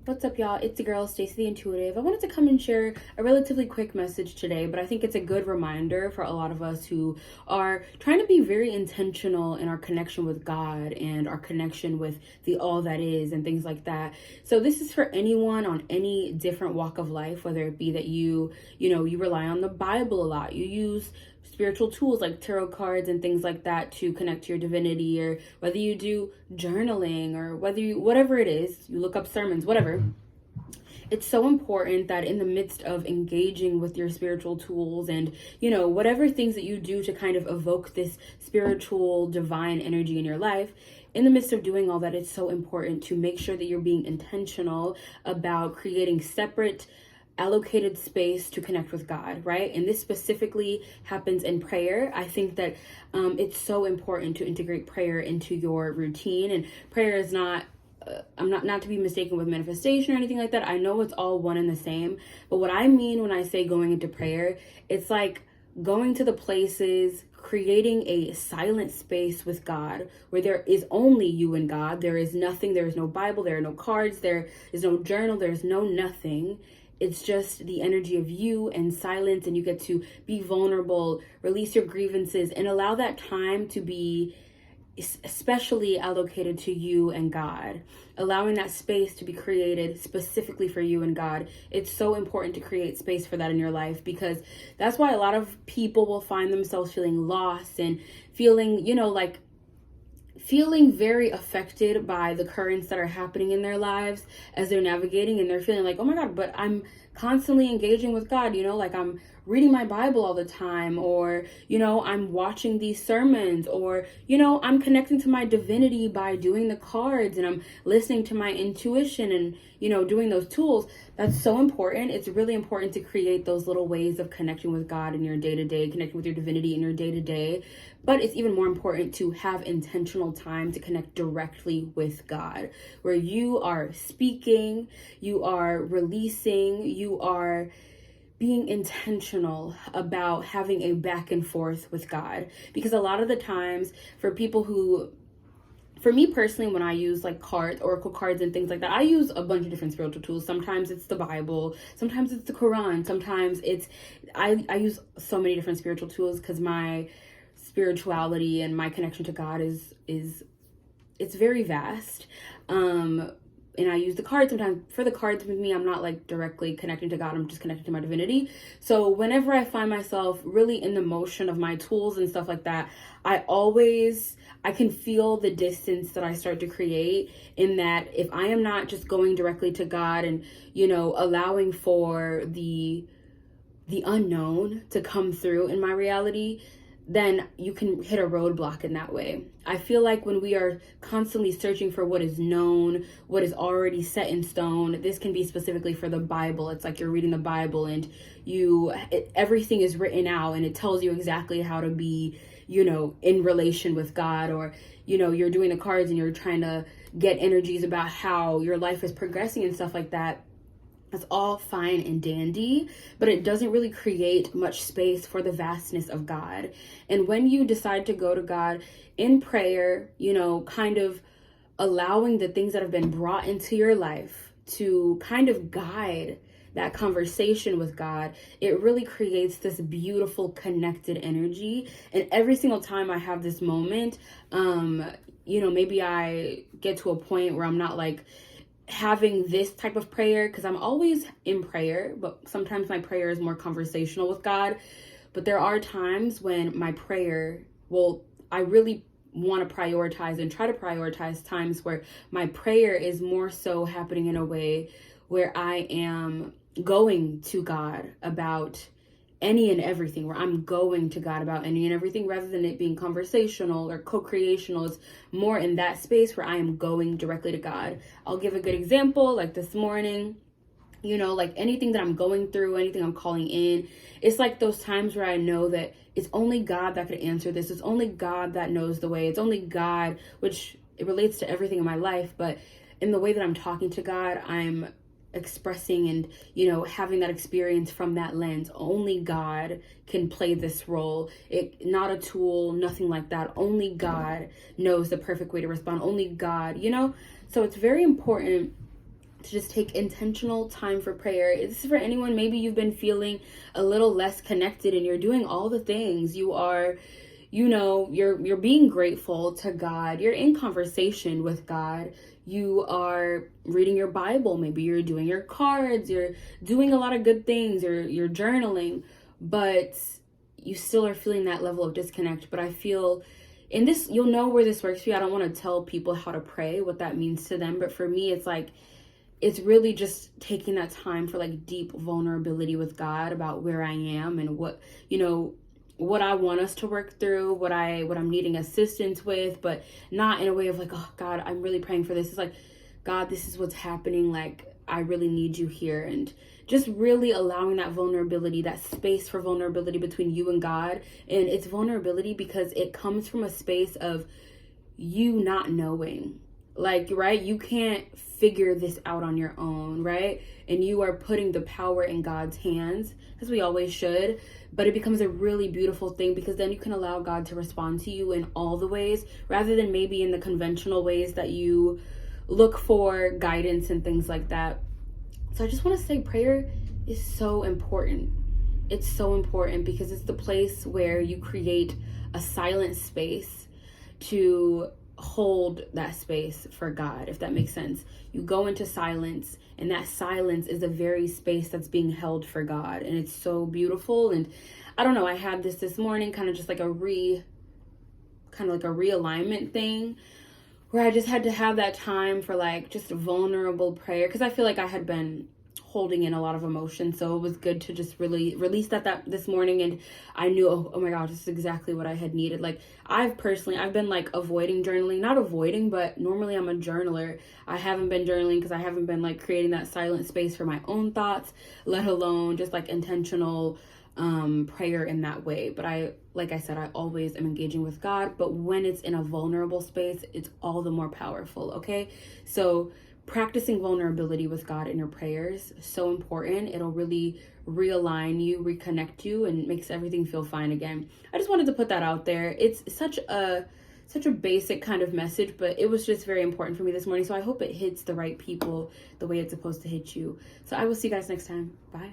What's up, y'all? It's the girl, Stacey the Intuitive. I wanted to come and share a relatively quick message today, but I think it's a good reminder for a lot of us who are trying to be very intentional in our connection with God and our connection with the all that is and things like that. So this is for anyone on any different walk of life, whether it be that you rely on the Bible a lot, you use spiritual tools like tarot cards and things like that to connect to your divinity, or whether you do journaling, or whatever it is, you look up sermons, whatever. It's so important that in the midst of engaging with your spiritual tools and, whatever things that you do to kind of evoke this spiritual divine energy in your life, in the midst of doing all that, it's so important to make sure that you're being intentional about creating separate allocated space to connect with God, right? And this specifically happens in prayer. I think that it's so important to integrate prayer into your routine. And prayer is not I'm not to be mistaken with manifestation or anything like that. I know it's all one and the same. But what I mean when I say going into prayer, it's like going to the places, creating a silent space with God where there is only you and God. There is nothing. There is no Bible. There are no cards. There is no journal. There's no nothing. It's just the energy of you and silence, and you get to be vulnerable, release your grievances, and allow that time to be especially allocated to you and God, allowing that space to be created specifically for you and God. It's so important to create space for that in your life, because that's why a lot of people will find themselves feeling lost and feeling, feeling very affected by the currents that are happening in their lives as they're navigating, and they're feeling like, oh my God, but I'm constantly engaging with God, I'm reading my Bible all the time, or, I'm watching these sermons, or, I'm connecting to my divinity by doing the cards, and I'm listening to my intuition and, doing those tools. That's so important. It's really important to create those little ways of connecting with God in your day-to-day, connecting with your divinity in your day-to-day. But it's even more important to have intentional time to connect directly with God, where you are speaking, you are releasing, you are being intentional about having a back and forth with God. Because a lot of the times for me personally, when I use like cards, oracle cards and things like that, I use a bunch of different spiritual tools. Sometimes it's the Bible, sometimes it's the Quran, sometimes I use so many different spiritual tools because my spirituality and my connection to God is it's very vast. And I use the cards sometimes. For the cards with me, I'm not like directly connecting to God. I'm just connected to my divinity. So whenever I find myself really in the motion of my tools and stuff like that, I can feel the distance that I start to create, in that if I am not just going directly to God and, allowing for the unknown to come through in my reality, then you can hit a roadblock in that way. I feel like when we are constantly searching for what is known, what is already set in stone, this can be specifically for the Bible. It's like you're reading the Bible and everything is written out and it tells you exactly how to be, in relation with God, or, you're doing the cards and you're trying to get energies about how your life is progressing and stuff like that. That's all fine and dandy, but it doesn't really create much space for the vastness of God. And when you decide to go to God in prayer, kind of allowing the things that have been brought into your life to kind of guide that conversation with God, it really creates this beautiful connected energy. And every single time I have this moment, maybe I get to a point where I'm not like having this type of prayer, because I'm always in prayer, but sometimes my prayer is more conversational with God. But there are times when my prayer, I really want to prioritize and try to prioritize times where my prayer is more so happening in a way where I am going to God about any and everything, where I'm going to God about any and everything, rather than it being conversational or co-creational. It's more in that space where I am going directly to God. I'll give a good example, like this morning, like anything that I'm going through, anything I'm calling in, it's like those times where I know that it's only God that could answer this. It's only God that knows the way. It's only God, which it relates to everything in my life, but in the way that I'm talking to God, I'm expressing and having that experience from that lens. Only God can play this role. Not a tool, nothing like that. Only God knows the perfect way to respond. Only God, so it's very important to just take intentional time for prayer. This is for anyone, maybe you've been feeling a little less connected and you're doing all the things. You are, you're being grateful to God. You're in conversation with God. You are reading your Bible. Maybe you're doing your cards. You're doing a lot of good things. You're journaling, but you still are feeling that level of disconnect. But I feel in this, you'll know where this works for you. I don't want to tell people how to pray, what that means to them. But for me, it's like, it's really just taking that time for like deep vulnerability with God about where I am and what I want us to work through, what I'm needing assistance with, but not in a way of like, oh God, I'm really praying for this. It's like, God, this is what's happening. Like, I really need you here. And just really allowing that vulnerability, that space for vulnerability between you and God. And it's vulnerability because it comes from a space of you not knowing. Like, right? You can't figure this out on your own, right? And you are putting the power in God's hands, as we always should. But it becomes a really beautiful thing because then you can allow God to respond to you in all the ways, rather than maybe in the conventional ways that you look for guidance and things like that. So I just want to say prayer is so important. It's so important because it's the place where you create a silent space to hold that space for God, if that makes sense. You go into silence, and that silence is a very space that's being held for God, and it's so beautiful. And I don't know, I had this morning, kind of like a realignment thing, where I just had to have that time for like just vulnerable prayer, because I feel like I had been holding in a lot of emotion. So it was good to just really release that this morning. And I knew, oh my gosh, this is exactly what I had needed. Like, I've been like avoiding journaling, not avoiding, but normally I'm a journaler. I haven't been journaling because I haven't been like creating that silent space for my own thoughts, let alone just like intentional prayer in that way. But like I said, I always am engaging with God, but when it's in a vulnerable space, it's all the more powerful. Okay. So practicing vulnerability with God in your prayers, so important. It'll really realign you, reconnect you, and makes everything feel fine again. I just wanted to put that out there. It's such a basic kind of message, but it was just very important for me this morning. So I hope it hits the right people the way it's supposed to hit you. So I will see you guys next time. Bye.